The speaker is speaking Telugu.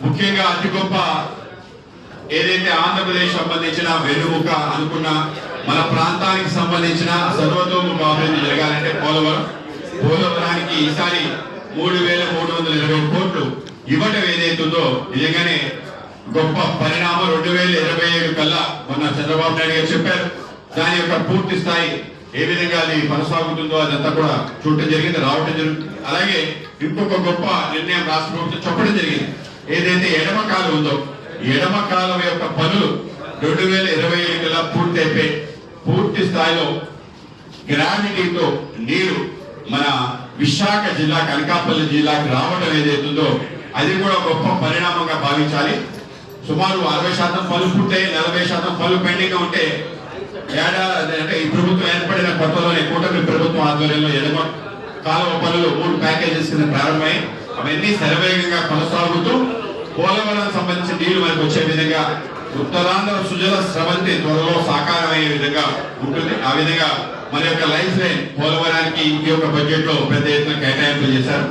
ముఖ్యంగా అతి గొప్ప ఏదైతే ఆంధ్రప్రదేశ్ సంబంధించిన వెన్నుముక అనుకున్న మన ప్రాంతానికి సంబంధించిన సర్వతోముఖ అభివృద్ధి జరగాలంటే పోలవరానికి ఈసారి 3,320 కోట్లు ఇవ్వటం ఏదైతుందో నిజంగానే గొప్ప పరిణామం. 2027 కల్లా మొన్న చంద్రబాబు నాయుడు గారు చెప్పారు. దాని యొక్క పూర్తి స్థాయి ఏ విధంగా అది కొనసాగుతుందో అదంతా కూడా చూడటం జరిగింది, రావటం జరుగుతుంది. అలాగే ఇంకొక గొప్ప నిర్ణయం రాష్ట్ర ప్రభుత్వం చెప్పడం జరిగింది. ఏదైతే ఎడమ కాలం ఉందో ఎడమ కాలం యొక్క పనులు 2027 కల్లా పూర్తి అయిపోయి పూర్తి స్థాయిలో గ్రావిటీతో నీరు మన విశాఖ జిల్లా అనకాపల్లి జిల్లాకి రావడం ఏదైతుందో అది కూడా గొప్ప పరిణామంగా భావించాలి. సుమారు 60% పనులు పూర్తయి 40% పనులు పెండింగ్ ఉంటే అంటే ఈ ప్రభుత్వం ఏర్పడిన కొత్తలోనే కూటమి ప్రభుత్వం ఆధ్వర్యంలో ఎడమ కాలువ పనులు 3 ప్యాకేజెస్ కింద ప్రారంభమై అవన్నీ శరవేగంగా కొనసాగుతూ పోలవరం సంబంధించిన నీళ్లు మనకు వచ్చే విధంగా ఉత్తరాంధ్ర సుజల స్రవంతి త్వరలో సాకారమయ్యే విధంగా ఉంటుంది. ఆ విధంగా మన యొక్క లైఫ్ లైన్ పోలవరానికి ఈ యొక్క బడ్జెట్ లో పెద్ద ఎత్తున కేటాయింపులు చేశారు.